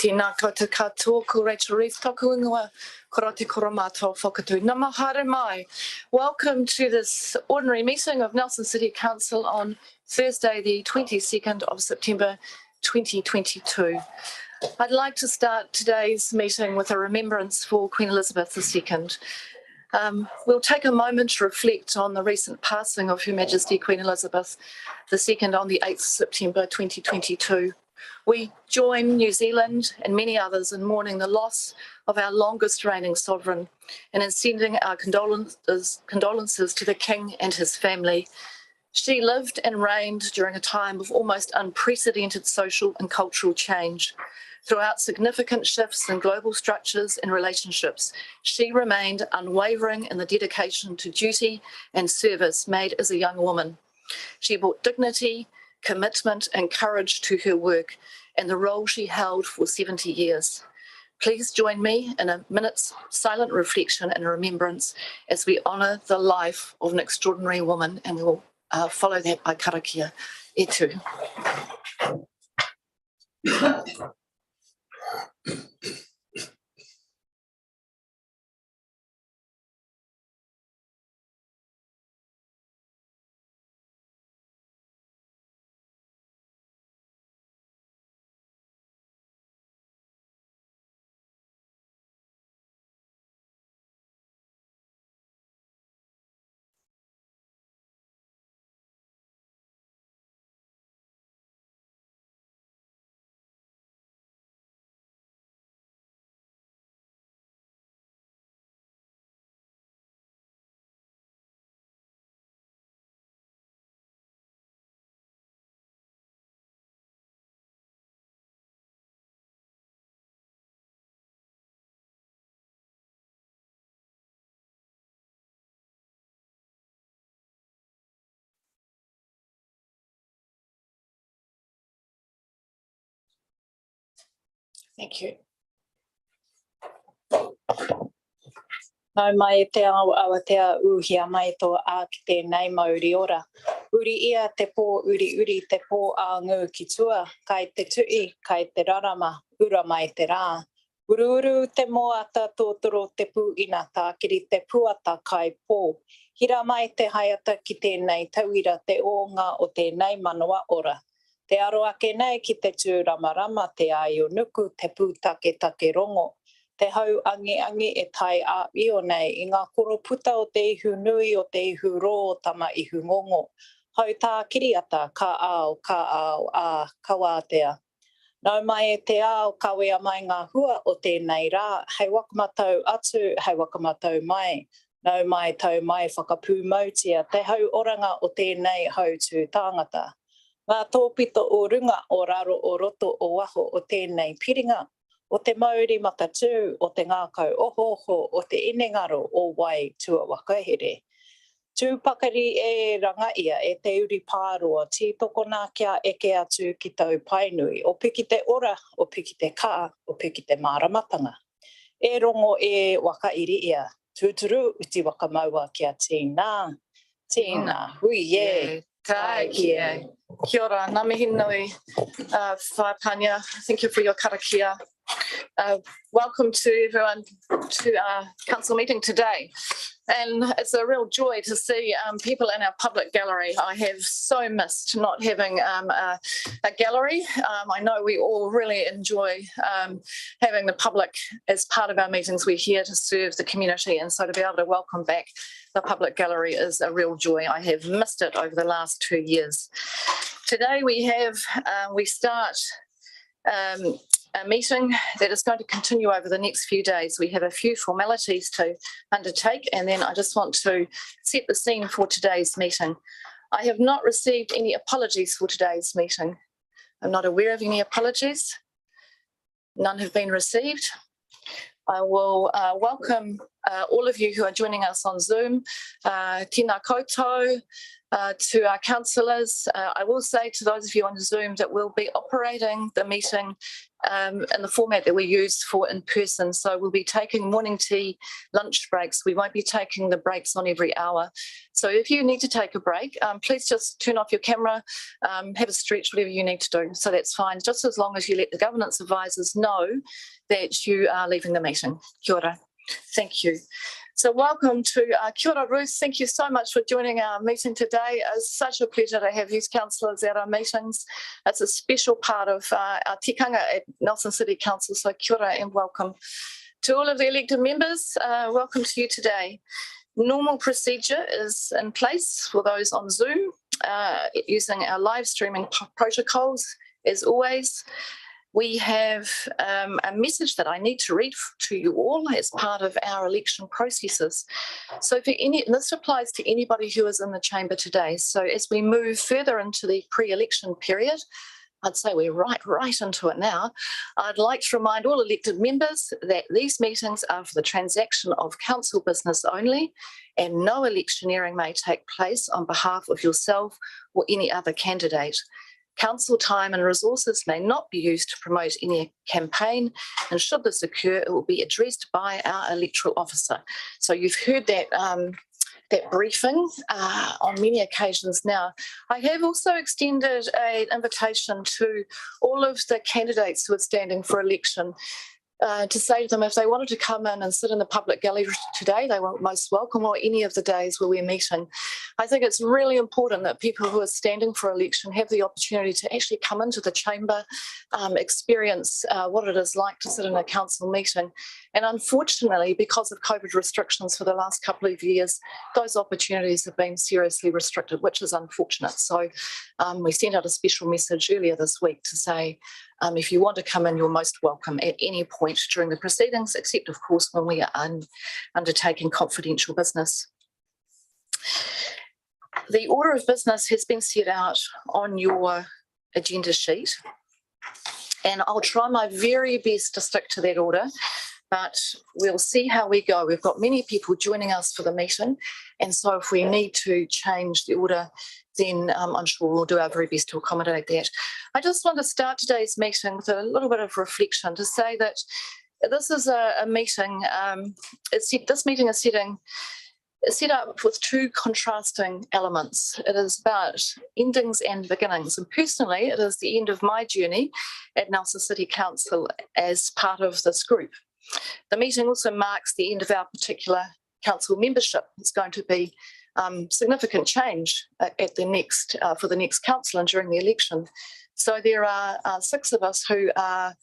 Tēnā koutou katoa, ko Rachel Reef, toku ingoa, korate koramato whakatū. Nā mahare mai. Welcome to this ordinary meeting of Nelson City Council on Thursday, the 22nd of September 2022. I'd like to start today's meeting with a remembrance for Queen Elizabeth II. We'll take a moment to reflect on the recent passing of Her Majesty Queen Elizabeth II on the 8th of September 2022. We join New Zealand and many others in mourning the loss of our longest reigning sovereign and in sending our condolences to the King and his family. She lived and reigned during a time of almost unprecedented social and cultural change. Throughout significant shifts in global structures and relationships, she remained unwavering in the dedication to duty and service made as a young woman. She brought dignity, commitment and courage to her work and the role she held for 70 years. Please join me in a minute's silent reflection and remembrance as we honour the life of an extraordinary woman, and we will follow that by karakia e tū. Thank you. Nau mai te ao awatea uhia mai tō a ki tēnei mauri ora. Uri ia te pō, uri te pō a ngū ki tua, kai te tui, kai te rarama, ura mai te rā. Uru te moata tōtoro te pūina tākiri te puata kai pō. Hira mai te haiata ki tēnei tauira te onga o tēnei manawa ora. Te aro ake nei ki te tūramarama te ai o nuku te pūtake rongo. Te hau angi e tai a io nei i ngā koro puta o te ihu nui o te ihu ro tama ihu ngongo. Hau tā kiriata ka ao a kawātea. Nau mai e te ao kawea mai ngā hua o tēnei rā, hei wakamatau atu, hei wakamatau mai. Nau mai tau mai whakapū mautia, te hau oranga o tēnei hau tū tāngata. Ngā tōpito o runga o raro o roto o waho o tēnei piringa, o te mauri matatū, o te ngākau ohoho, o te inengaro o wai tua wakahere. Tūpakari e rangaia e te uri pāroa, tītoko nā kia eke atu ki tau painui, o piki te ora, o piki te kā, o piki te māramatanga. E rongo e wakairi ia, tūturu uti wakamaua kia tīnā, tīnā, hui e. Kai kia. Kia ora, ngā mihi nui, whaipania. Thank you for your karakia. Welcome to everyone to our council meeting today. And it's a real joy to see people in our public gallery. I have so missed not having a gallery. I know we all really enjoy having the public as part of our meetings. We're here to serve the community, and so to be able to welcome back the public gallery is a real joy. I have missed it over the last 2 years. Today we start a meeting that is going to continue over the next few days. We have a few formalities to undertake, and then I just want to set the scene for today's meeting. I have not received any apologies for today's meeting. I'm not aware of any apologies. None have been received. I will welcome all of you who are joining us on Zoom, tēnā koutou, to our councillors. I will say to those of you on Zoom that we'll be operating the meeting in the format that we used for in person. So we'll be taking morning tea, lunch breaks. We won't be taking the breaks on every hour. So if you need to take a break, please just turn off your camera, have a stretch, whatever you need to do. So that's fine, just as long as you let the governance advisors know that you are leaving the meeting. Kia ora. Thank you. So welcome to kia ora, Ruth. Thank you so much for joining our meeting today. It's such a pleasure to have youth councillors at our meetings. It's a special part of our tikanga at Nelson City Council, so kia ora and welcome. To all of the elected members, welcome to you today. Normal procedure is in place for those on Zoom, using our live streaming protocols as always. We have a message that I need to read to you all as part of our election processes. So this applies to anybody who is in the chamber today. So as we move further into the pre-election period, I'd say we're right into it now. I'd like to remind all elected members that these meetings are for the transaction of council business only, and no electioneering may take place on behalf of yourself or any other candidate. Council time and resources may not be used to promote any campaign, and should this occur, it will be addressed by our electoral officer. So you've heard that that briefing on many occasions now. I have also extended an invitation to all of the candidates who are standing for election to say to them if they wanted to come in and sit in the public gallery today, they were most welcome, or any of the days where we're meeting. I think it's really important that people who are standing for election have the opportunity to actually come into the chamber, experience what it is like to sit in a council meeting. And unfortunately, because of COVID restrictions for the last couple of years, those opportunities have been seriously restricted, which is unfortunate. So we sent out a special message earlier this week to say, if you want to come in, you're most welcome at any point during the proceedings, except of course when we are undertaking confidential business. The order of business has been set out on your agenda sheet, and I'll try my very best to stick to that order, but we'll see how we go. We've got many people joining us for the meeting, and so if we need to change the order, then I'm sure we'll do our very best to accommodate that. I just want to start today's meeting with a little bit of reflection to say that this is a meeting, this meeting is set up with two contrasting elements. It is about endings and beginnings, and personally it is the end of my journey at Nelson City Council as part of this group. The meeting also marks the end of our particular council membership. It's going to be significant change at the next for the next council and during the election. So there are 6 of us who are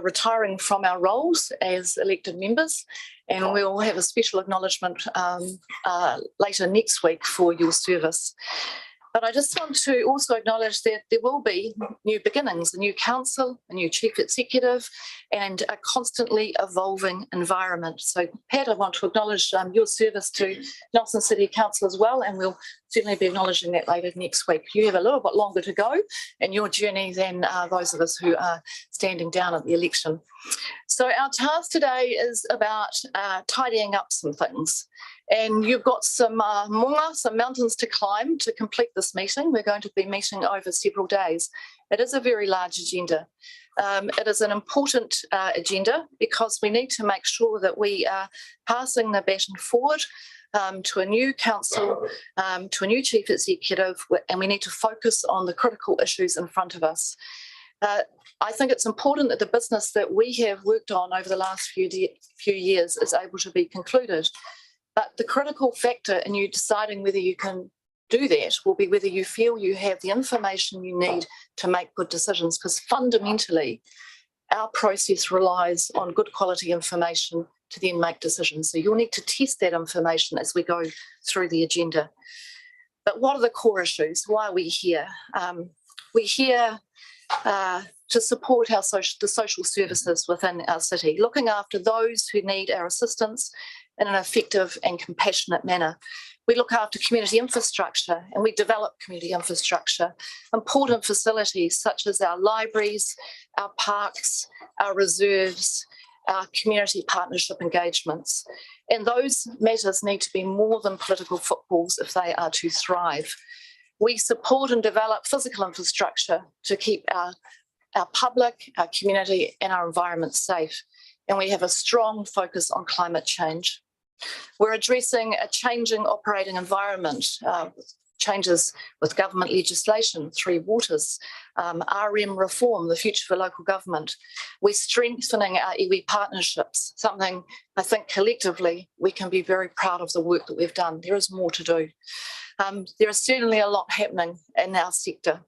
retiring from our roles as elected members, and we will have a special acknowledgement later next week for your service. But I just want to also acknowledge that there will be new beginnings, a new council, a new chief executive, and a constantly evolving environment. So Pat, I want to acknowledge your service to Nelson City Council as well, and we'll certainly be acknowledging that later next week. You have a little bit longer to go in your journey than those of us who are standing down at the election. So our task today is about tidying up some things. And you've got some mountains to climb to complete this meeting. We're going to be meeting over several days. It is a very large agenda. It is an important agenda because we need to make sure that we are passing the baton forward to a new council, to a new chief executive, and we need to focus on the critical issues in front of us. I think it's important that the business that we have worked on over the last few years is able to be concluded. But the critical factor in you deciding whether you can do that will be whether you feel you have the information you need to make good decisions, because fundamentally our process relies on good quality information to then make decisions. So you'll need to test that information as we go through the agenda. But what are the core issues? Why are we here? We're here to support the social services within our city, looking after those who need our assistance in an effective and compassionate manner. We look after community infrastructure and we develop community infrastructure, important facilities such as our libraries, our parks, our reserves, our community partnership engagements. And those matters need to be more than political footballs if they are to thrive. We support and develop physical infrastructure to keep our public, our community and our environment safe. And we have a strong focus on climate change. We're addressing a changing operating environment, changes with government legislation, Three Waters, RM reform, the future for local government. We're strengthening our iwi partnerships, something I think collectively we can be very proud of the work that we've done. There is more to do. There is certainly a lot happening in our sector.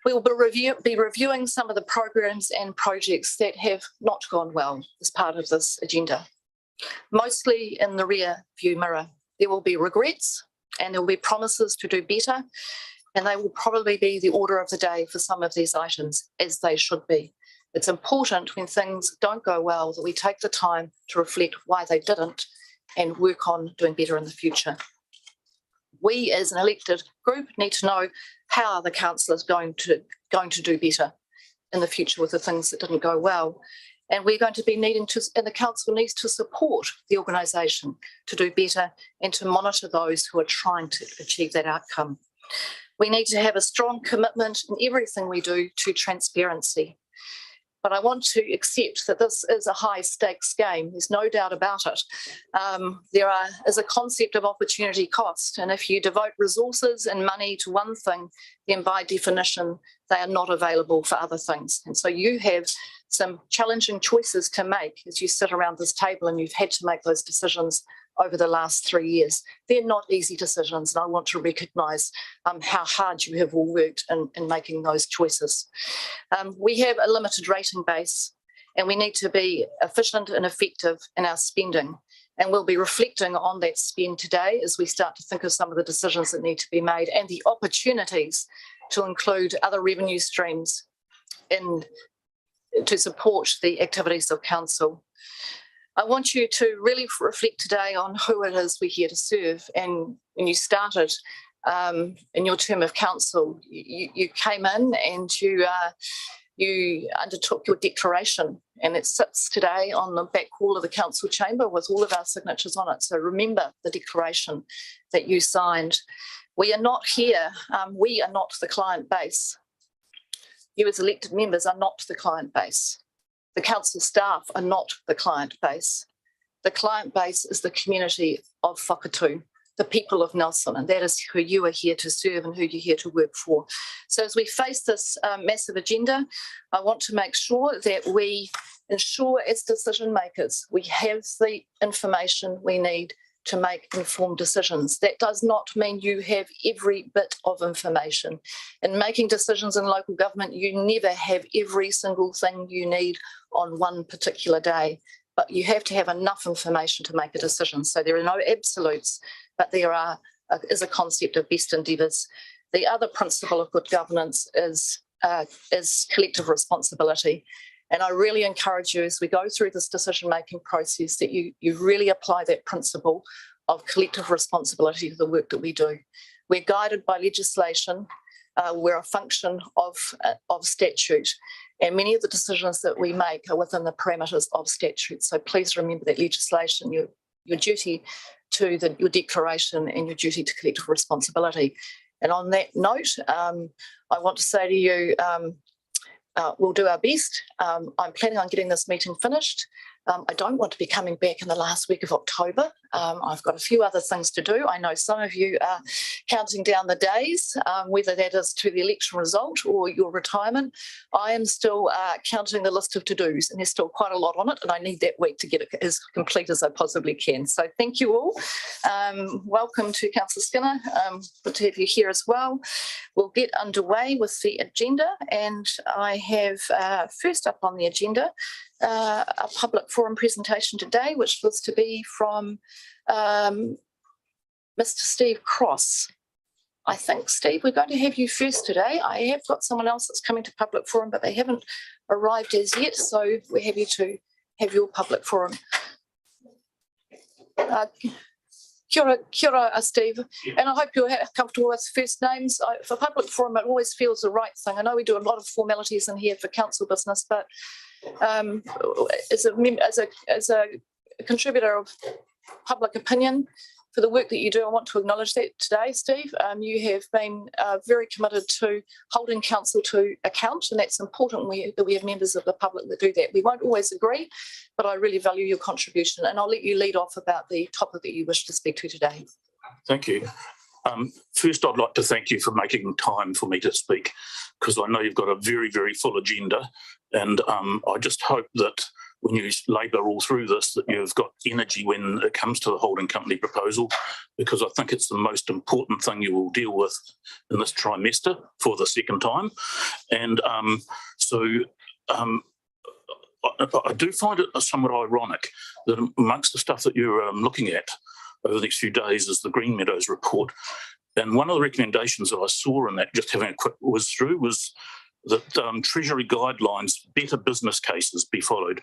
We will be reviewing some of the programs and projects that have not gone well as part of this agenda, mostly in the rear view mirror. There will be regrets and there will be promises to do better, and they will probably be the order of the day for some of these items, as they should be. It's important when things don't go well that we take the time to reflect why they didn't and work on doing better in the future. We as an elected group need to know how the council is going to do better in the future with the things that didn't go well. And we're going to be needing to, and the council needs to support the organisation to do better and to monitor those who are trying to achieve that outcome. We need to have a strong commitment in everything we do to transparency. But I want to accept that this is a high stakes game. There's no doubt about it. There is a concept of opportunity cost. And if you devote resources and money to one thing, then by definition, they are not available for other things. And so you have some challenging choices to make as you sit around this table, and you've had to make those decisions over the last 3 years. They're not easy decisions, and I want to recognise how hard you have all worked in making those choices. We have a limited rating base, and we need to be efficient and effective in our spending. And we'll be reflecting on that spend today as we start to think of some of the decisions that need to be made and the opportunities to include other revenue streams to support the activities of council. I want you to really reflect today on who it is we're here to serve. And when you started in your term of council, you came in and you undertook your declaration, and it sits today on the back wall of the council chamber with all of our signatures on it. So remember the declaration that you signed. We are not here, we are not the client base. You as elected members are not the client base. The council staff are not the client base. The client base is the community of Whakatū, the people of Nelson, and that is who you are here to serve and who you're here to work for. So as we face this massive agenda, I want to make sure that we ensure as decision makers we have the information we need to make informed decisions. That does not mean you have every bit of information. In making decisions in local government, you never have every single thing you need on one particular day, but you have to have enough information to make a decision. So there are no absolutes, but there is a concept of best endeavours. The other principle of good governance is collective responsibility. And I really encourage you as we go through this decision-making process that you really apply that principle of collective responsibility to the work that we do. We're guided by legislation. We're a function of statute. And many of the decisions that we make are within the parameters of statute. So please remember that legislation, your duty to your declaration and your duty to collective responsibility. And on that note, I want to say to you, we'll do our best. I'm planning on getting this meeting finished. I don't want to be coming back in the last week of October. I've got a few other things to do. I know some of you are counting down the days, whether that is to the election result or your retirement. I am still counting the list of to-dos, and there's still quite a lot on it, and I need that week to get it as complete as I possibly can. So thank you all. Welcome to Councillor Skinner. Good to have you here as well. We'll get underway with the agenda, and I have first up on the agenda a public forum presentation today, which was to be from Mr. Steve Cross. I think, Steve, we're going to have you first today. I have got someone else that's coming to public forum, but they haven't arrived as yet, so we're happy to have your public forum. Kia ora, Steve, and I hope you're comfortable with first names. For public forum, it always feels the right thing. I know we do a lot of formalities in here for council business, but as a contributor of public opinion for the work that you do. I want to acknowledge that today, Steve. You have been very committed to holding council to account, and that's important that we have members of the public that do that. We won't always agree, but I really value your contribution, and I'll let you lead off about the topic that you wish to speak to today. Thank you. First, I'd like to thank you for making time for me to speak, because I know you've got a very, very full agenda, and I just hope that when you labour all through this, that you've got energy when it comes to the holding company proposal, because I think it's the most important thing you will deal with in this trimester for the second time. And I do find it somewhat ironic that amongst the stuff that you're looking at over the next few days is the Green Meadows report. And one of the recommendations that I saw in that, just having a quick whiz through, was that Treasury guidelines, better business cases be followed.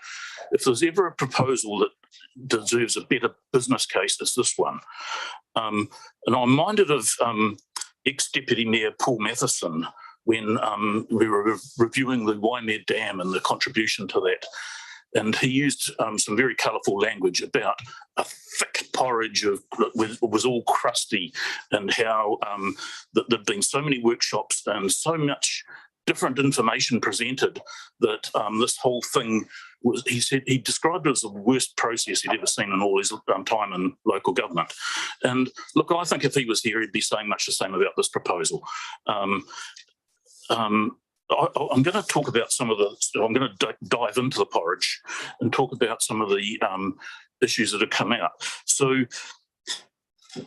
If there's ever a proposal that deserves a better business case, it's this one. And I'm minded of ex-Deputy Mayor Paul Matheson when we were reviewing the Waimea Dam and the contribution to that. And he used some very colourful language about a thick porridge that was all crusty, and how that there'd been so many workshops and so much different information presented that this whole thing was, he said, he described it as the worst process he'd ever seen in all his time in local government. And look, I think if he was here, he'd be saying much the same about this proposal. I'm going to talk about some of the, I'm going to dive into the porridge and talk about some of the issues that have come out. So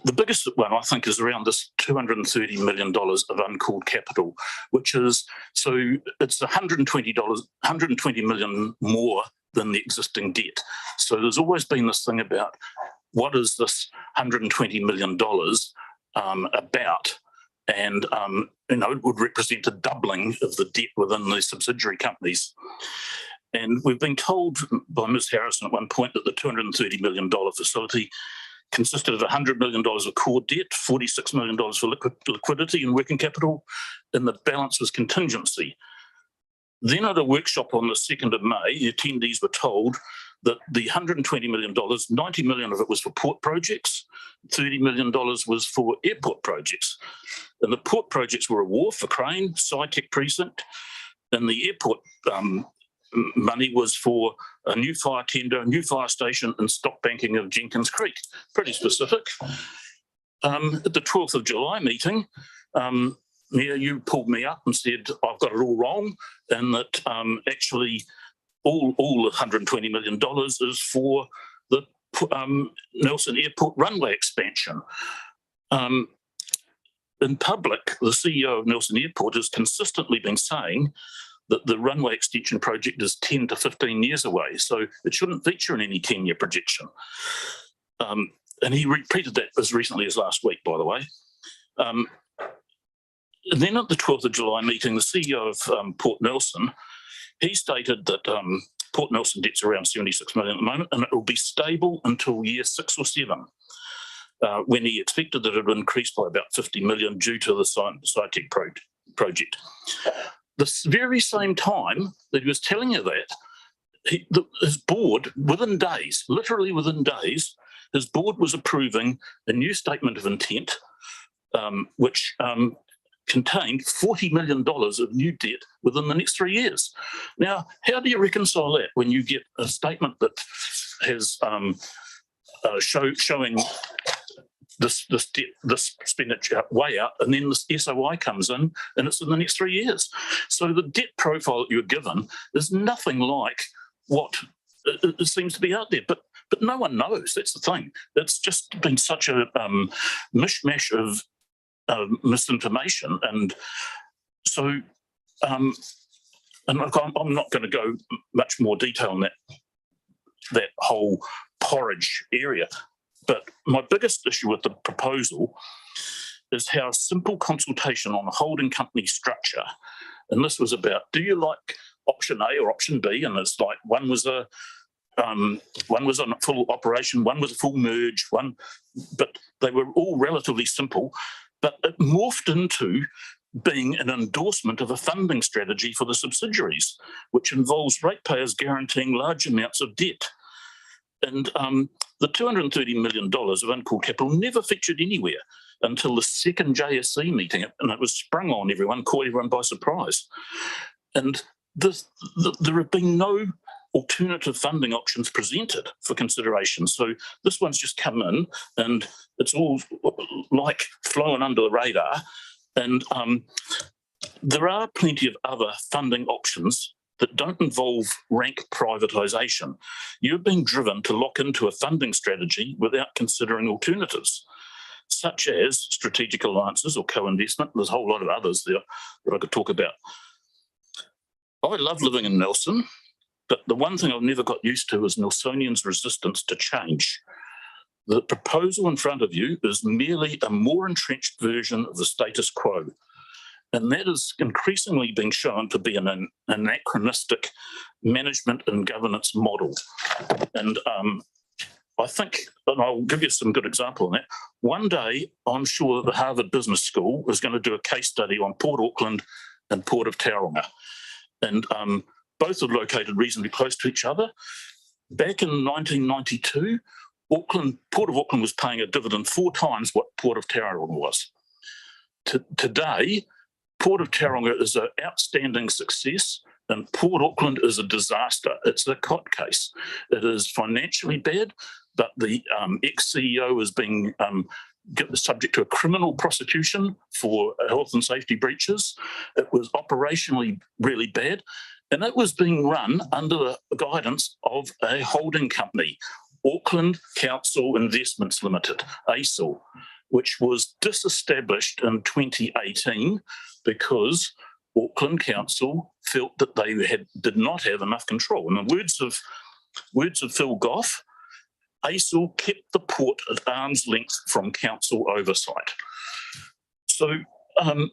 the biggest one, I think, is around this $230 million of uncalled capital, which is, so it's $120 million more than the existing debt. So there's always been this thing about what is this $120 million about? And, it would represent a doubling of the debt within the subsidiary companies. And we've been told by Ms. Harrison at one point that the $230 million facility consisted of $100 million of core debt, $46 million for liquidity and working capital, and the balance was contingency. Then at a workshop on the 2nd of May, the attendees were told that the $120 million, $90 million of it was for port projects, $30 million was for airport projects. And the port projects were a wharf for Crane, SciTech Precinct, and the airport money was for a new fire tender, a new fire station, and stock banking of Jenkins Creek. Pretty specific. At the 12th of July meeting, Mayor, you pulled me up and said, I've got it all wrong, and that actually all the $120 million is for the Nelson Airport runway expansion. In public, the CEO of Nelson Airport has consistently been saying that the runway extension project is 10 to 15 years away, so it shouldn't feature in any 10-year projection. And he repeated that as recently as last week, by the way. Then at the 12th of July meeting, the CEO of Port Nelson, he stated that Port Nelson debt's around $76 million at the moment, and it will be stable until year 6 or 7. When he expected that it would increase by about $50 million due to the SciTech project. The very same time that he was telling you that, his board, within days, literally within days, his board was approving a new statement of intent, which contained $40 million of new debt within the next 3 years. Now, how do you reconcile that when you get a statement that has showing this expenditure way out, and then the SOI comes in and it's in the next 3 years? So the debt profile that you're given is nothing like what it seems to be out there, but no one knows. That's the thing. It's just been such a mishmash of misinformation, and so and look, I'm not going to go much more detail on that whole porridge area. But my biggest issue with the proposal is how simple consultation on the holding company structure, and this was about, do you like option A or option B? And it's like one was a full operation, one was a full merge, but they were all relatively simple. But it morphed into being an endorsement of a funding strategy for the subsidiaries, which involves ratepayers guaranteeing large amounts of debt. And the $230 million of uncalled capital never featured anywhere until the second JSC meeting, and it was sprung on everyone, caught everyone by surprise. And there have been no alternative funding options presented for consideration. So this one's just come in and it's all like flowing under the radar. And there are plenty of other funding options that don't involve rank privatisation. You're being driven to lock into a funding strategy without considering alternatives, such as strategic alliances or co-investment. There's a whole lot of others there that I could talk about. I love living in Nelson, but the one thing I've never got used to is Nelsonians' resistance to change. The proposal in front of you is merely a more entrenched version of the status quo. And that is increasingly being shown to be an anachronistic management and governance model. And I think, and I'll give you some good example on that. One day, I'm sure the Harvard Business School is going to do a case study on Port Auckland and Port of Tauranga. And both are located reasonably close to each other. Back in 1992, Port of Auckland was paying a dividend 4 times what Port of Tauranga was. Today, Port of Tauranga is an outstanding success and Port Auckland is a disaster. It's a cot case. It is financially bad, but the ex-CEO is being subject to a criminal prosecution for health and safety breaches. It was operationally really bad, and it was being run under the guidance of a holding company, Auckland Council Investments Limited, ACIL, which was disestablished in 2018 because Auckland Council felt that they did not have enough control. In the words of Phil Goff, ACIL kept the port at arm's length from council oversight. So, but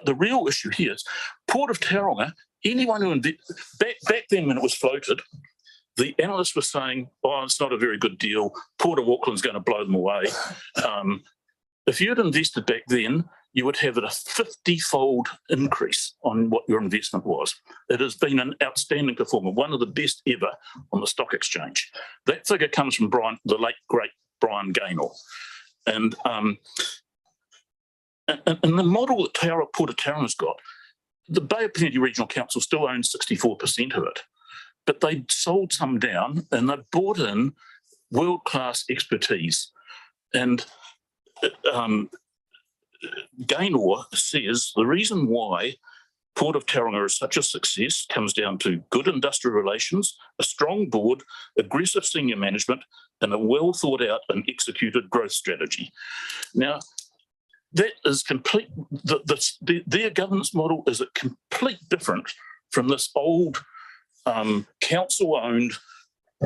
the real issue here is Port of Tauranga. Anyone who back then when it was floated, the analysts were saying, "Oh, it's not a very good deal. Port of Auckland's going to blow them away." If you'd invested back then, you would have a 50-fold increase on what your investment was. It has been an outstanding performer, one of the best ever on the stock exchange. That figure comes from the late, great Brian Gaynor. And the model that Port of Tauranga's got, the Bay of Plenty Regional Council still owns 64% of it, but they sold some down and they brought in world-class expertise. And Gaynor says the reason why Port of Tauranga is such a success comes down to good industrial relations, a strong board, aggressive senior management, and a well thought out and executed growth strategy. Now, that is complete. Their governance model is a complete different from this old council-owned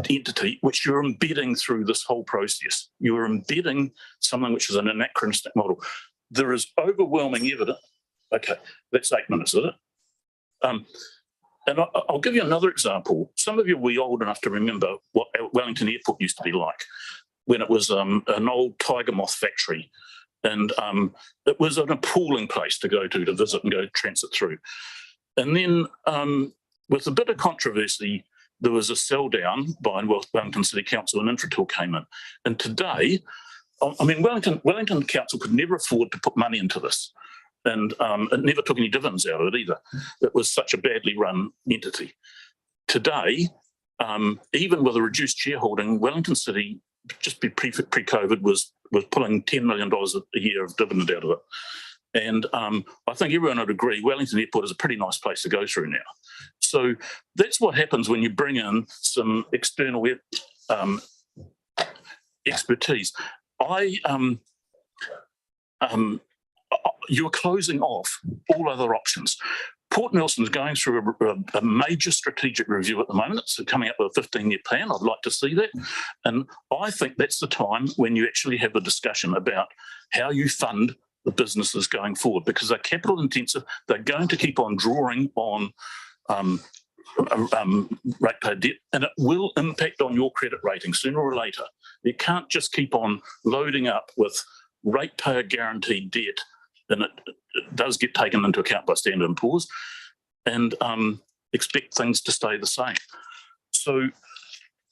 entity which you're embedding through this whole process. You're embedding something which is an anachronistic model. There is overwhelming evidence. Okay, that's 8 minutes, is it? And I'll give you another example. Some of you will be old enough to remember what Wellington Airport used to be like when it was an old tiger moth factory. And it was an appalling place to go to visit and go transit through. And then with a bit of controversy, there was a sell down by Wellington City Council and Infratil came in. And today, I mean, Wellington Council could never afford to put money into this. And it never took any dividends out of it either. It was such a badly run entity. Today, even with a reduced shareholding, Wellington City, just pre-COVID, was pulling $10 million a year of dividend out of it. And I think everyone would agree Wellington Airport is a pretty nice place to go through now. So that's what happens when you bring in some external expertise. You're closing off all other options. Port Nelson is going through a major strategic review at the moment. It's coming up with a 15-year plan. I'd like to see that. And I think that's the time when you actually have a discussion about how you fund the businesses going forward, because they're capital intensive. They're going to keep on drawing on ratepayer debt, and it will impact on your credit rating sooner or later. You can't just keep on loading up with ratepayer guaranteed debt, and it does get taken into account by Standard & Poor's, and expect things to stay the same. So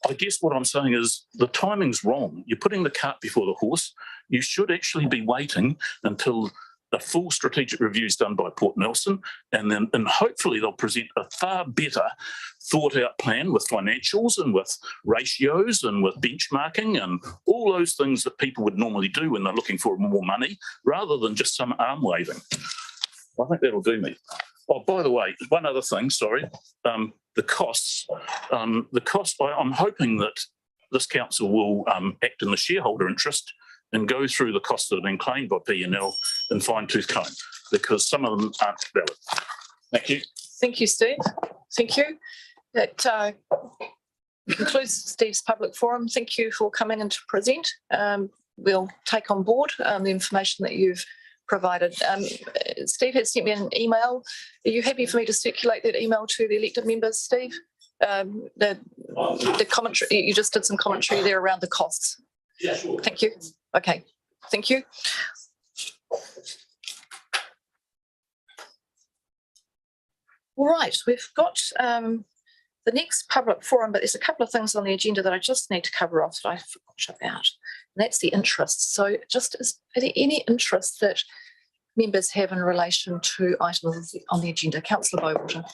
I guess what I'm saying is the timing's wrong. You're putting the cart before the horse. You should actually be waiting until a full strategic review is done by Port Nelson, and hopefully they'll present a far better thought out plan with financials and with ratios and with benchmarking and all those things that people would normally do when they're looking for more money, rather than just some arm waving. I think that'll do me. Oh, by the way, one other thing, sorry, the costs. I'm hoping that this council will act in the shareholder interest and go through the costs that have been claimed by P&L and fine-tooth comb, because some of them aren't valid. Thank you. Thank you, Steve. Thank you. That concludes Steve's public forum. Thank you for coming in to present. We'll take on board the information that you've provided. Steve has sent me an email. Are you happy for me to circulate that email to the elected members, Steve? The commentary, you just did some commentary there around the costs. Yeah, sure. Thank you. Okay, thank you. All right, we've got the next public forum, but there's a couple of things on the agenda that I just need to cover off that I forgot about, and that's the interest. So just are there any interests that members have in relation to items on the agenda? Councillor Bowater.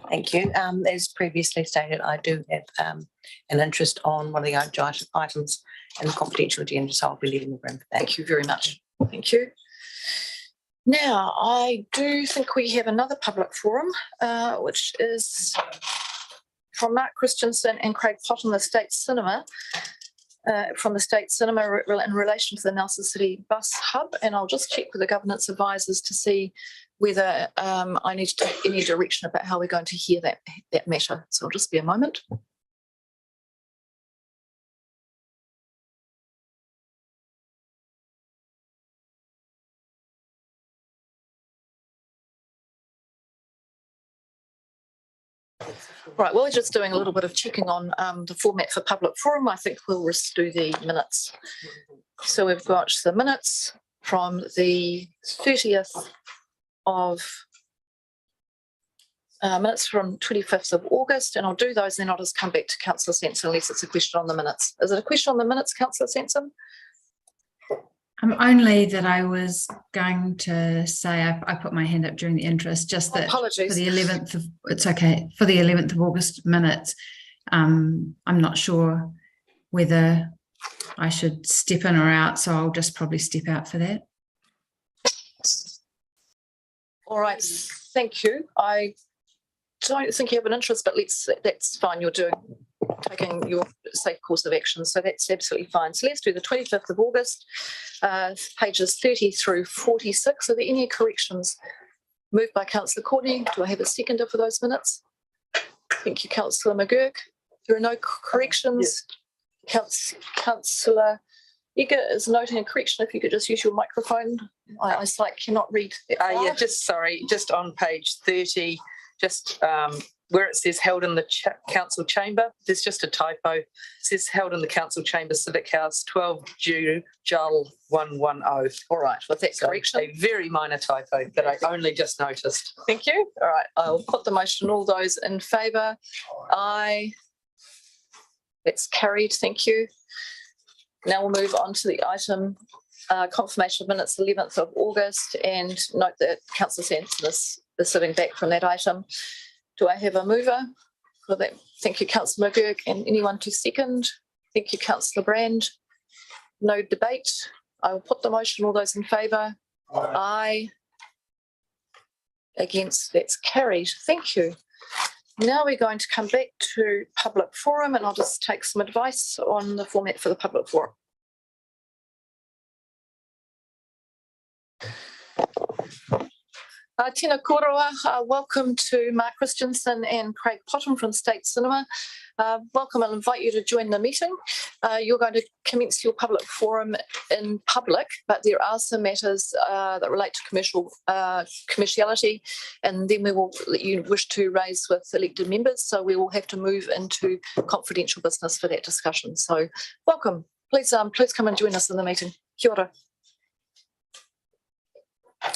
Thank you. As previously stated, I do have an interest on one of the items in the confidential agenda, so I'll be leaving the room for that. Thank you very much. Thank you. Now, I do think we have another public forum, which is from Mark Christensen and Craig Potton, the State Cinema, from the State Cinema in relation to the Nelson City Bus Hub. And I'll just check with the governance advisors to see whether I need to take any direction about how we're going to hear that matter. So I'll just be a moment. Right, well, we're just doing a little bit of checking on the format for public forum. I think we'll just do the minutes. So we've got the minutes from the 30th of minutes from 25th of August, and I'll do those, then I'll just come back to Councillor Sanson unless it's a question on the minutes. Is it a question on the minutes, Councillor Sanson? Only that I was going to say I put my hand up during the interest, just that apologies. For the 11th of, it's okay, for the 11th of August minutes, I'm not sure whether I should step in or out, so I'll just probably step out for that. All right, thank you. I don't think you have an interest, but that's fine. You're taking your safe course of action, so that's absolutely fine. So let's do the 25th of August, pages 30 through 46. Are there any corrections? Moved by Councillor Courtney. Do I have a seconder for those minutes? Thank you, Councillor McGurk. There are no corrections. Yes. Councillor Eager is noting a correction. If you could just use your microphone. I cannot read. Yeah, just on page 30, just where it says held in the council chamber, there's just a typo. It says held in the council chamber, Civic House, 12 Jul 110. All right, well, that's correction. A very minor typo that I only just noticed. Thank you. All right, I'll put the motion. All those in favour? Aye. That's carried. Thank you. Now we'll move on to the item confirmation of minutes 11th of August, and note that Councillor Sanson is sitting back from that item. Do I have a mover for that? Thank you, Councillor McGurk. And anyone to second? Thank you, Councillor Brand. No debate. I will put the motion. All those in favour? Aye. Against? That's carried. Thank you. Now we're going to come back to public forum, and I'll just take some advice on the format for the public forum. Tēnā koroa, welcome to Mark Christensen and Craig Potton from State Cinema. Welcome. I'll invite you to join the meeting. You're going to commence your public forum in public, but there are some matters that relate to commerciality, and then we will let you wish to raise with elected members. So we will have to move into confidential business for that discussion. So welcome. Please come and join us in the meeting. Kia ora.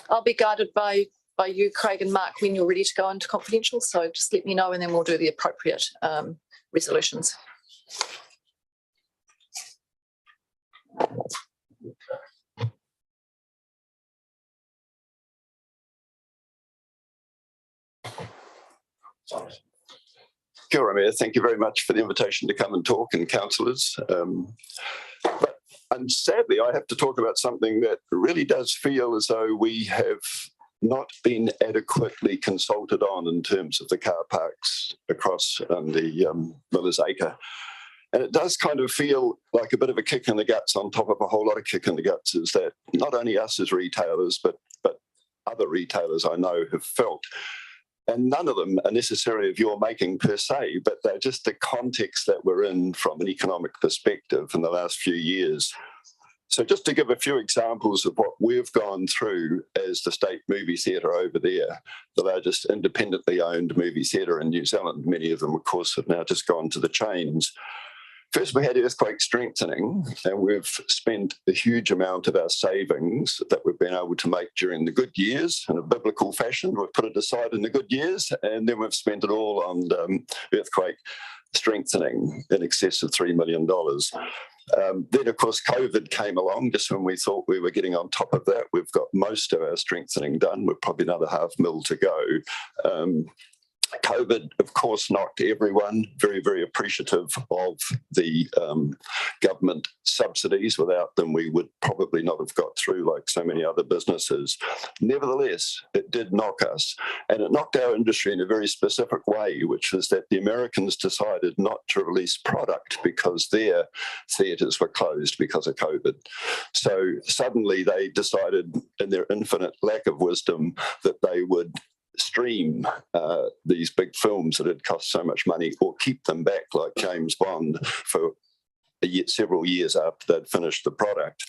I'll be guided by you, Craig and Mark, when you're ready to go into confidential. So just let me know, and then we'll do the appropriate resolutions. Kia ora, Mayor. Thank you very much for the invitation to come and talk, and councillors. And sadly, I have to talk about something that really does feel as though we have not been adequately consulted on in terms of the car parks across the Miller's Acre. And it does kind of feel like a bit of a kick in the guts on top of a whole lot of kick in the guts, is that not only us as retailers, but other retailers I know have felt. And none of them are necessarily of your making per se, but they're just the context that we're in from an economic perspective in the last few years. So just to give a few examples of what we've gone through as the State Movie Theatre over there, the largest independently owned movie theatre in New Zealand. Many of them, of course, have now just gone to the chains. First, we had earthquake strengthening, and we've spent a huge amount of our savings that we've been able to make during the good years in a biblical fashion. We've put it aside in the good years, and then we've spent it all on earthquake strengthening in excess of $3 million. Then, of course, COVID came along just when we thought we were getting on top of that. We've got most of our strengthening done. We've probably another $500,000 to go. COVID, of course, knocked everyone very, very appreciative of the government subsidies. Without them, we would probably not have got through like so many other businesses. Nevertheless, it did knock us, and it knocked our industry in a very specific way, which is that the Americans decided not to release product because their theatres were closed because of COVID. So suddenly they decided, in their infinite lack of wisdom, that they would stream these big films that had cost so much money, or keep them back like James Bond for several years after they'd finished the product.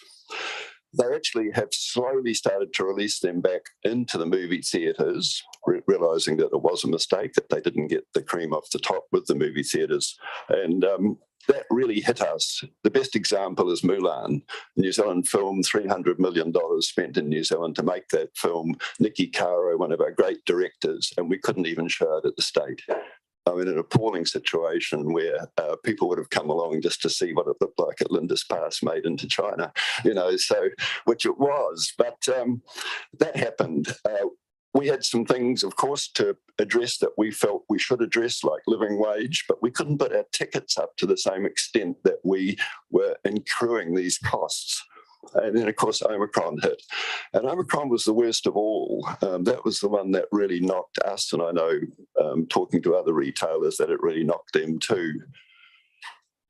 They actually have slowly started to release them back into the movie theatres, realising that it was a mistake, that they didn't get the cream off the top with the movie theatres. And that really hit us. The best example is Mulan, the New Zealand film, $300 million spent in New Zealand to make that film. Nikki Caro, one of our great directors, and we couldn't even show it at the State. I mean, an appalling situation where people would have come along just to see what it looked like at Linda's Pass made into China, so, which it was. But that happened. We had some things, of course, to address that we felt we should address, like living wage, but we couldn't put our tickets up to the same extent that we were incurring these costs. And then, of course, Omicron hit. And Omicron was the worst of all. That was the one that really knocked us, and I know, talking to other retailers, that it really knocked them too.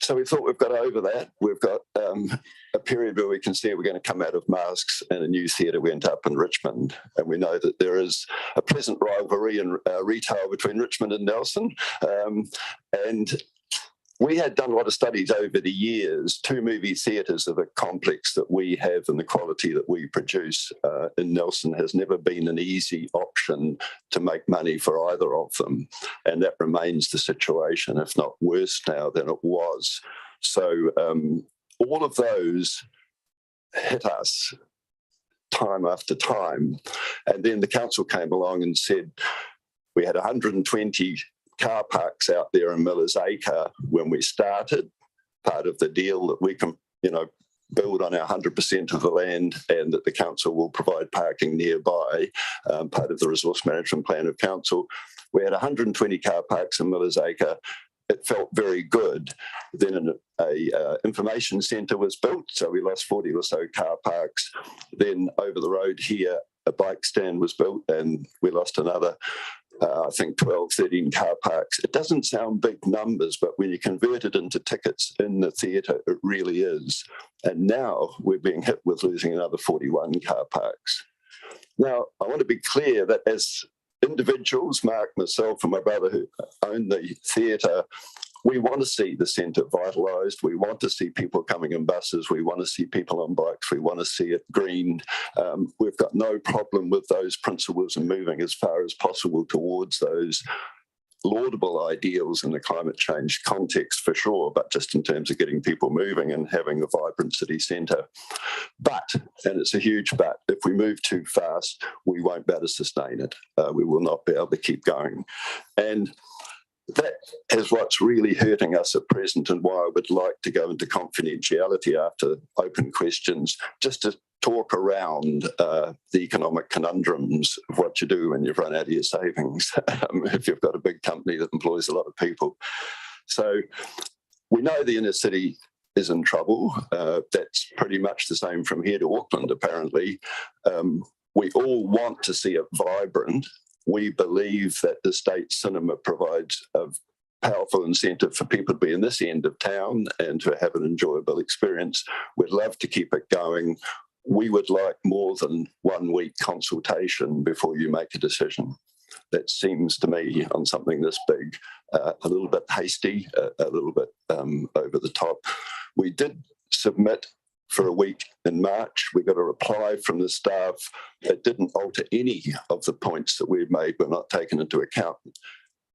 So we thought we've got over that. We've got a period where we can see we're going to come out of masks, and a new theatre went up in Richmond. And we know that there is a pleasant rivalry in retail between Richmond and Nelson. And we had done a lot of studies over the years. 2 movie theatres of the complex that we have and the quality that we produce in Nelson has never been an easy option to make money for either of them. And that remains the situation, if not worse now than it was. So all of those hit us time after time. And then the council came along and said, we had 120 car parks out there in Miller's Acre when we started. Part of the deal that we can, build on our 100% of the land, and that the council will provide parking nearby, part of the resource management plan of council. We had 120 car parks in Miller's Acre. It felt very good. Then a information centre was built, so we lost 40 or so car parks. Then over the road here, a bike stand was built, and we lost another I think 12, 13 car parks. It doesn't sound big numbers, but when you convert it into tickets in the theatre, it really is. And now we're being hit with losing another 41 car parks. Now, I want to be clear that as individuals, Mark, myself and my brother who own the theatre, we want to see the centre vitalised. We want to see people coming in buses. We want to see people on bikes. We want to see it greened. We've got no problem with those principles and moving as far as possible towards those laudable ideals in the climate change context for sure, but just in terms of getting people moving and having a vibrant city centre. But, and it's a huge but, if we move too fast, we won't be able to sustain it. We will not be able to keep going. And that is what's really hurting us at present, and why I would like to go into confidentiality after open questions, just to talk around the economic conundrums of what you do when you've run out of your savings, if you've got a big company that employs a lot of people. So we know the inner city is in trouble. That's pretty much the same from here to Auckland, apparently. We all want to see it vibrant. We believe that the state cinema provides a powerful incentive for people to be in this end of town and to have an enjoyable experience. We'd love to keep it going. We would like more than 1 week consultation before you make a decision. That seems to me, on something this big, a little bit hasty, a little bit over the top. We did submit for a week in March. We got a reply from the staff that didn't alter any of the points that we've made, were not taken into account.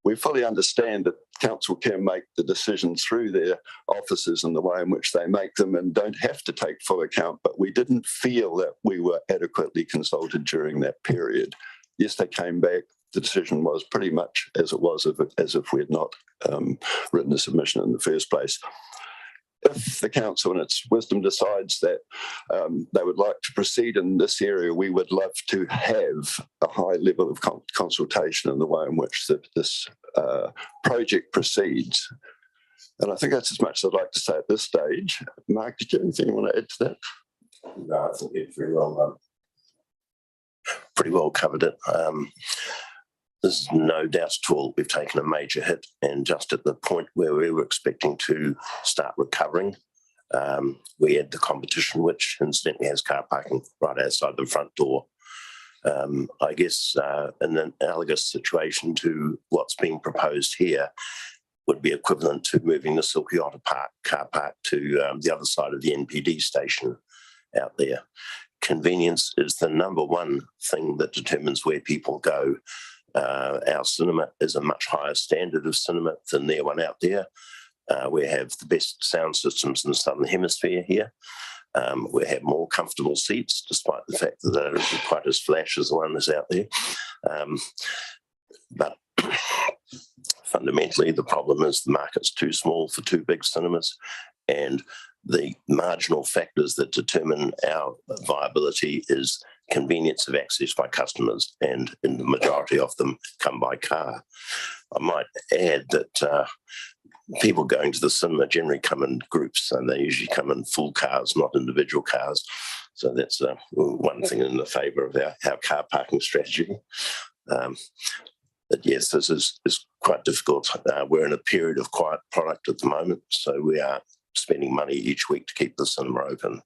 We fully understand that council can make the decisions through their offices and the way in which they make them and don't have to take full account, but we didn't feel that we were adequately consulted during that period. Yes, they came back. The decision was pretty much as it was, as if we had not written a submission in the first place. If the council in its wisdom decides that they would like to proceed in this area, we would love to have a high level of consultation in the way in which this project proceeds. And I think that's as much as I'd like to say at this stage. Mark, did you have anything you want to add to that? No, I think it's pretty well covered it. There's no doubt at all we've taken a major hit, and just at the point where we were expecting to start recovering, we had the competition, which incidentally has car parking right outside the front door. I guess in an analogous situation to what's being proposed here would be equivalent to moving the Silky Otter car park to the other side of the NPD station out there. Convenience is the number one thing that determines where people go. Our cinema is a much higher standard of cinema than their one out there. We have the best sound systems in the Southern Hemisphere here. We have more comfortable seats, despite the fact that they're not quite as flash as the one that's out there. But fundamentally, the problem is the market's too small for two big cinemas, and the marginal factors that determine our viability is convenience of access by customers, and in the majority of them come by car. I might add that people going to the cinema generally come in groups, and they usually come in full cars, not individual cars. So that's one thing in the favour of our car parking strategy. But yes, this is quite difficult. We're in a period of quiet product at the moment, so we are spending money each week to keep the cinema open.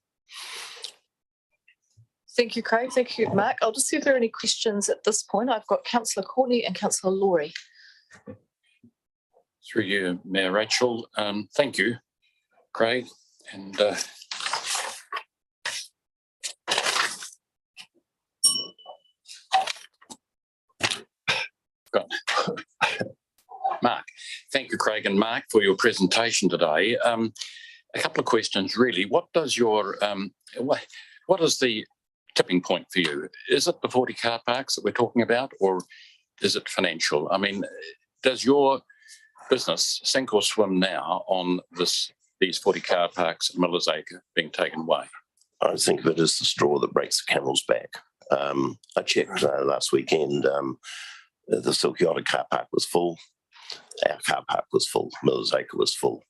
Thank you, Craig. Thank you, Mark. I'll just see if there are any questions at this point. I've got Councillor Courtney and Councillor Laurie. Through you, Mayor Rachel. Thank you, Craig. And Mark. Thank you, Craig and Mark, for your presentation today. A couple of questions, really. What does your what is the tipping point for you? Is it the 40 car parks that we're talking about, or is it financial? I mean, does your business sink or swim now on these 40 car parks at Miller's Acre being taken away? I think of it as the straw that breaks the camel's back. I checked last weekend. The Silky Otter car park was full. Our car park was full. Miller's Acre was full.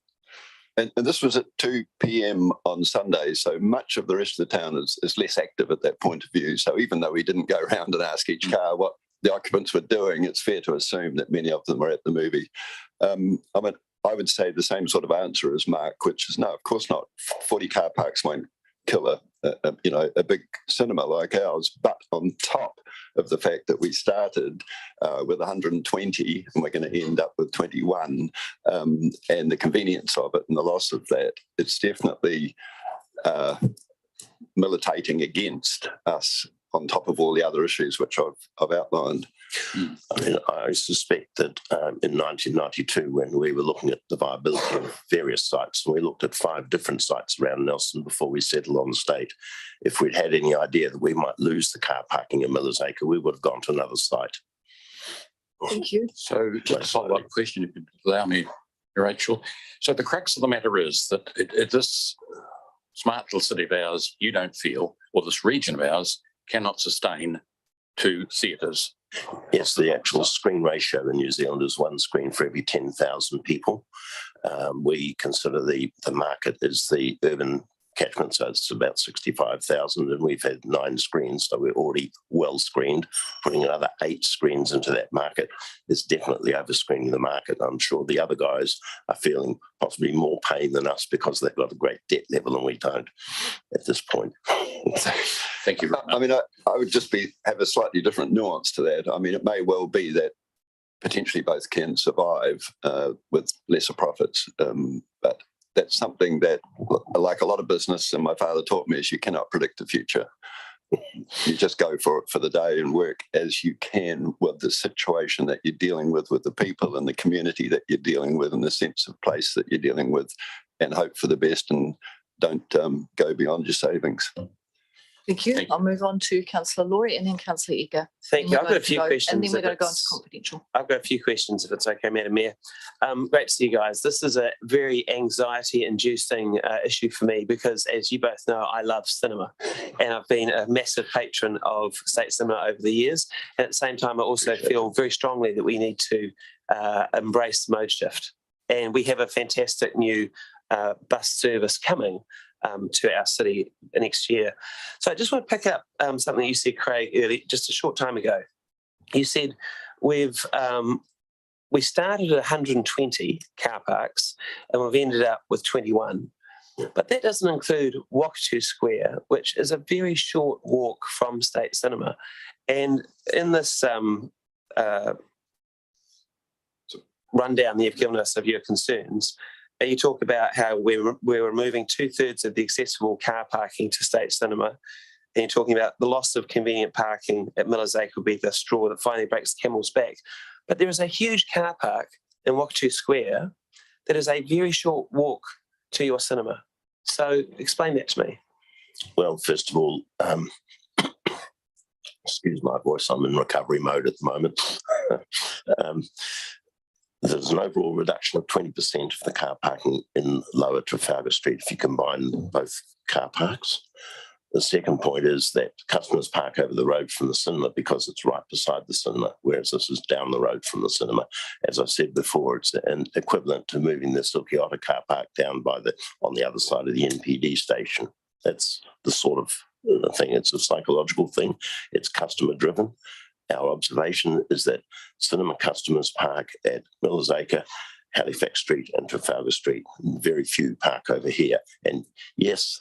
And this was at 2 p.m. on Sunday, so much of the rest of the town is less active at that point of view. So even though we didn't go around and ask each car what the occupants were doing, it's fair to assume that many of them were at the movie. I mean, I would say the same sort of answer as Mark, which is no, of course not. 40 car parks won't kill a big cinema like ours, but on top of the fact that we started with 120 and we're going to end up with 21, and the convenience of it and the loss of that, it's definitely militating against us on top of all the other issues which I've outlined. I mean, I suspect that in 1992, when we were looking at the viability of various sites, and we looked at 5 different sites around Nelson before we settled on the state, if we'd had any idea that we might lose the car parking in Miller's Acre, we would have gone to another site. Thank you. So just a follow-up question, if you could allow me, Rachel. So the crux of the matter is that this smart little city of ours, you don't feel, or this region of ours, cannot sustain 2 theatres. Yes, the actual screen ratio in New Zealand is 1 screen for every 10,000 people. We consider the market is the urban catchment, so it's about 65,000, and we've had 9 screens, so we're already well screened. Putting another 8 screens into that market is definitely over-screening the market. I'm sure the other guys are feeling possibly more pain than us because they've got a great debt level and we don't at this point. Thank you. I mean, I would just have a slightly different nuance to that. I mean, it may well be that potentially both can survive with lesser profits, but that's something that, like a lot of business, and my father taught me, is you cannot predict the future. You just go for it for the day and work as you can with the situation that you're dealing with the people and the community that you're dealing with and the sense of place that you're dealing with, and hope for the best and don't go beyond your savings. Thank you. Thank you. I'll move on to Councillor Laurie and then Councillor Eager. Thank you. I've got a few questions. And then we're going to if go into it's- confidential. I've got a few questions if it's okay, Madam Mayor. Great to see you guys. This is a very anxiety-inducing issue for me because, as you both know, I love cinema and I've been a massive patron of state cinema over the years. And at the same time, I also feel very strongly that we need to embrace the mode shift. And we have a fantastic new bus service coming to our city next year. So I just want to pick up something you said, Craig, earlier, just a short time ago. You said we started at 120 car parks and we've ended up with 21. But that doesn't include Wakatu Square, which is a very short walk from State Cinema. And in this rundown you've given us of your concerns, you talk about how we're removing 2/3 of the accessible car parking to State Cinema, and you're talking about the loss of convenient parking at Miller's Acre will be the straw that finally breaks the camel's back. But there is a huge car park in Wakatu Square that is a very short walk to your cinema. So explain that to me. Well, first of all, excuse my voice, I'm in recovery mode at the moment. There's an overall reduction of 20% of the car parking in Lower Trafalgar Street if you combine both car parks. The second point is that customers park over the road from the cinema because it's right beside the cinema, whereas this is down the road from the cinema. As I said before, it's an equivalent to moving the Silky Otter car park down on the other side of the NPD station. That's the sort of thing. It's a psychological thing. It's customer driven. Our observation is that cinema customers park at Miller's Acre, Halifax Street and Trafalgar Street. Very few park over here. And yes,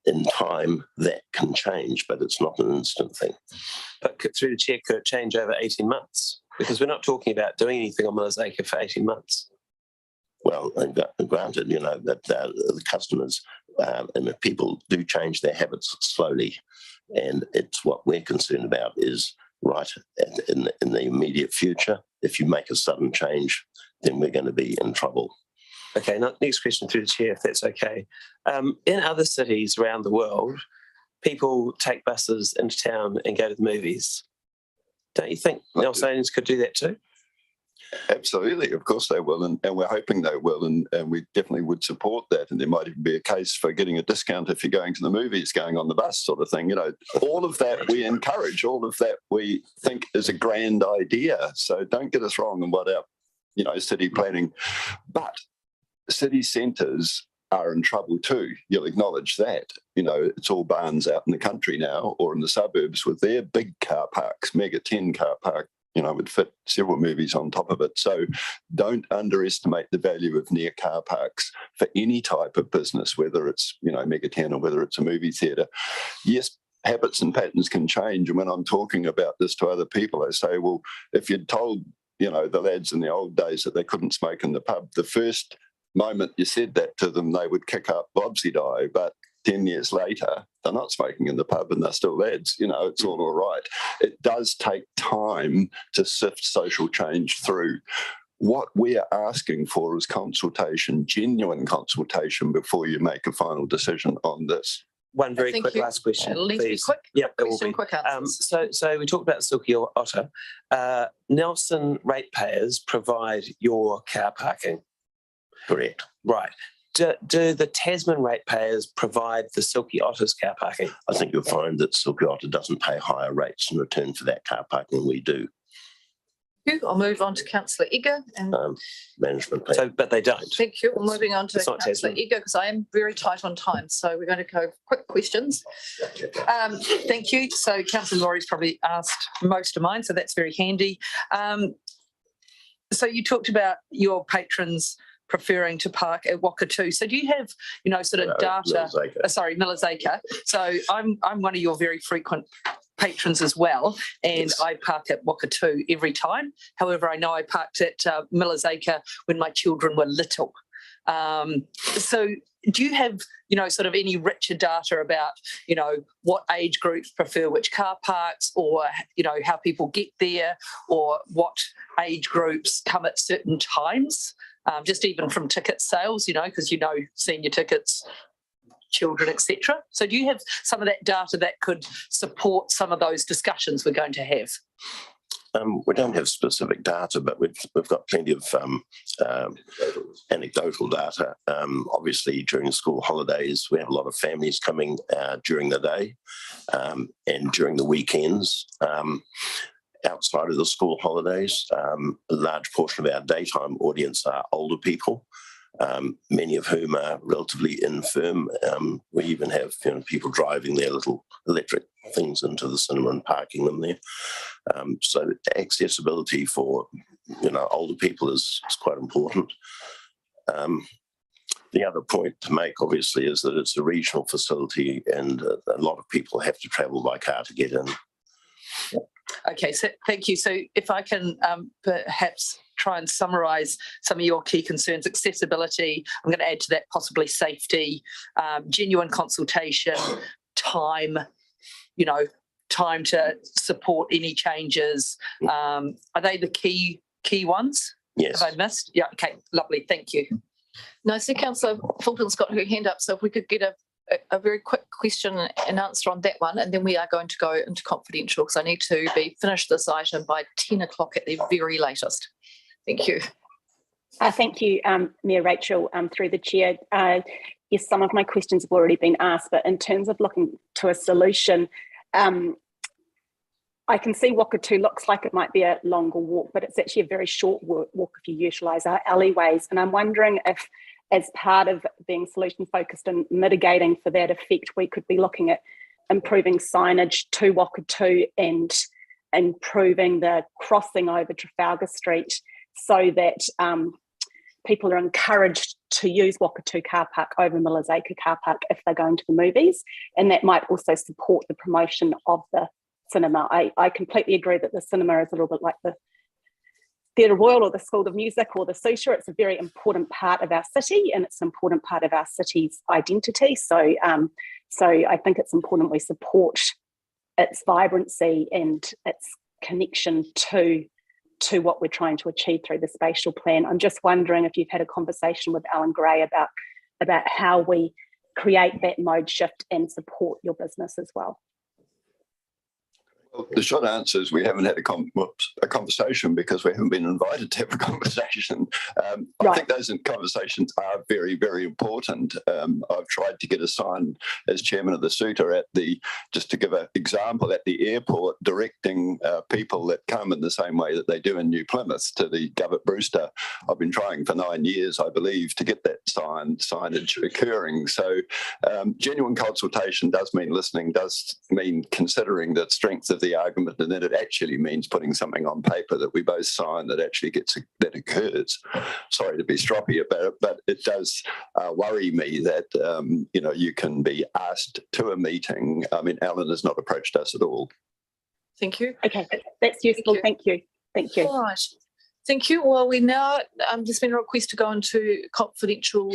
in time that can change, but it's not an instant thing. But through the chair, could it change over 18 months? Because we're not talking about doing anything on Miller's Acre for 18 months. Well, granted, that the customers and the people do change their habits slowly. And it's what we're concerned about is right in the immediate future. If you make a sudden change, then we're going to be in trouble. Okay, next question through the chair, if that's okay. In other cities around the world, people take buses into town and go to the movies. Don't you think Nelsonians could do that too? Absolutely, of course they will, and we're hoping they will, and we definitely would support that. And there might even be a case for getting a discount if you're going to the movies, going on the bus, sort of thing. All of that we encourage. All of that we think is a grand idea. So don't get us wrong in what our city planning, but city centres are in trouble too. You'll acknowledge that. It's all barns out in the country now or in the suburbs with their big car parks, mega 10 car park. Would fit several movies on top of it. So don't underestimate the value of near car parks for any type of business, whether it's, mega 10 or whether it's a movie theatre. Yes, habits and patterns can change. And when I'm talking about this to other people, I say, well, if you'd told, the lads in the old days that they couldn't smoke in the pub, the first moment you said that to them, they would kick up Bobsy Die. But 10 years later, they're not smoking in the pub and they're still lads. It's all right. It does take time to sift social change through. What we're asking for is consultation, genuine consultation before you make a final decision on this. one very Thank quick you. last question, It'll need to be please. quick. Yep, it will Question, be. quick answers. So we talked about Silky Otter. Nelson ratepayers provide your car parking. Correct. Right. Do the Tasman ratepayers provide the Silky Otter's car parking? I think you'll find that Silky Otter doesn't pay higher rates in return for that car parking than we do. Thank you. I'll move on to Councillor Eager. And Management plan. So, but they don't. thank you. We're moving on to It's not Councillor Tasman. Eager because I am very tight on time. So we're going to go quick questions. Thank you. So Councillor Laurie's probably asked most of mine, so that's very handy. So you talked about your patrons preferring to park at Wakatū. So do you have, sort of data? Miller's Acre. So I'm one of your very frequent patrons as well, and yes. I park at Wakatū every time. However, I know I parked at Miller's Acre when my children were little. So do you have, sort of any richer data about, what age groups prefer which car parks, or, how people get there, or what age groups come at certain times? Just even from ticket sales, because senior tickets, children, etc. So do you have some of that data that could support some of those discussions we're going to have? We don't have specific data, but we've got plenty of anecdotal data. Obviously, during school holidays, we have a lot of families coming during the day and during the weekends. Outside of the school holidays, a large portion of our daytime audience are older people, many of whom are relatively infirm. We even have people driving their little electric things into the cinema and parking them there. So accessibility for older people is quite important. The other point to make, obviously, is that it's a regional facility, and a lot of people have to travel by car to get in. Okay, so thank you. So if I can perhaps try and summarise some of your key concerns: accessibility, I'm going to add to that possibly safety, genuine consultation, time, time to support any changes. Are they the key ones? Yes. Have I missed? Yeah, okay, lovely, thank you. No, I see Councillor Fulton's got her hand up, so if we could get a very quick question and answer on that one, and then we are going to go into confidential because I need to be finished this item by 10 o'clock at the very latest. Thank you. Thank you, Mayor Rachel, through the chair. Yes, some of my questions have already been asked, but in terms of looking to a solution, I can see Wakatū looks like it might be a longer walk, but it's actually a very short walk if you utilise our alleyways. And I'm wondering if, as part of being solution focused and mitigating for that effect, we could be looking at improving signage to Wakatū and improving the crossing over Trafalgar Street so that people are encouraged to use Wakatū car park over Miller's Acre car park if they're going to the movies. And that might also support the promotion of the cinema. I completely agree that the cinema is a little bit like the Theatre Royal or the School of Music or the Susha. It's a very important part of our city, and it's an important part of our city's identity. So I think it's important we support its vibrancy and its connection to what we're trying to achieve through the spatial plan. I'm just wondering if you've had a conversation with Alan Gray about how we create that mode shift and support your business as well. Well, the short answer is we haven't had a conversation because we haven't been invited to have a conversation. I think those conversations are very, very important. I've tried to get a sign as chairman of the SUTA just to give an example, at the airport, directing people that come in the same way that they do in New Plymouth to the Govett Brewster. I've been trying for 9 years, I believe, to get that signage occurring. So genuine consultation does mean listening, does mean considering the strength of the argument, and then it actually means putting something on paper that we both sign that actually that occurs. Sorry to be stroppy about it, but it does worry me that you can be asked to a meeting. I mean, Alan has not approached us at all. Thank you. Okay, that's useful. Thank you. All right. Thank you. Well, we now there's been a request to go into confidential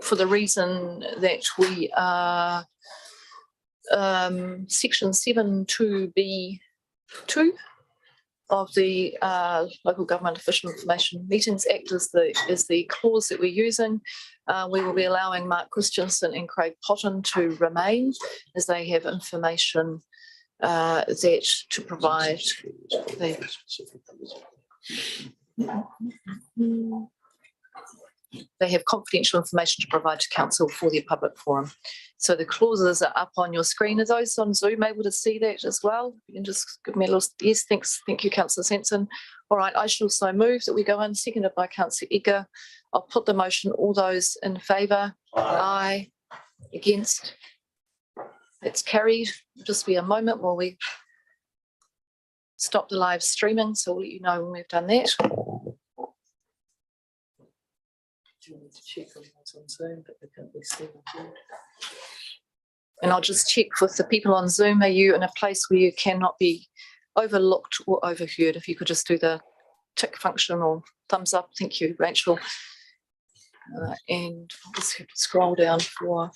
for the reason that we are section 7(2)(b)(2), of the Local Government Official Information Meetings Act is the clause that we're using. We will be allowing Mark Christensen and Craig Potton to remain as they have information that to provide. They have confidential information to provide to council for their public forum. So the clauses are up on your screen. Are those on Zoom able to see that as well? You can just give me a little, yes, thanks. Thank you, Councillor Sensen. All right, I shall so move that we go in, seconded by Councillor Egger. I'll put the motion. All those in favour? Aye. Against? It's carried. It'll just be a moment while we stop the live streaming, so we'll let you know when we've done that. Do you need to check on what's on Zoom, but they can't be seen? And I'll just check with the people on Zoom. Are you in a place where you cannot be overlooked or overheard? If you could just do the tick function or thumbs up. Thank you, Rachel. And I'll just have to scroll down for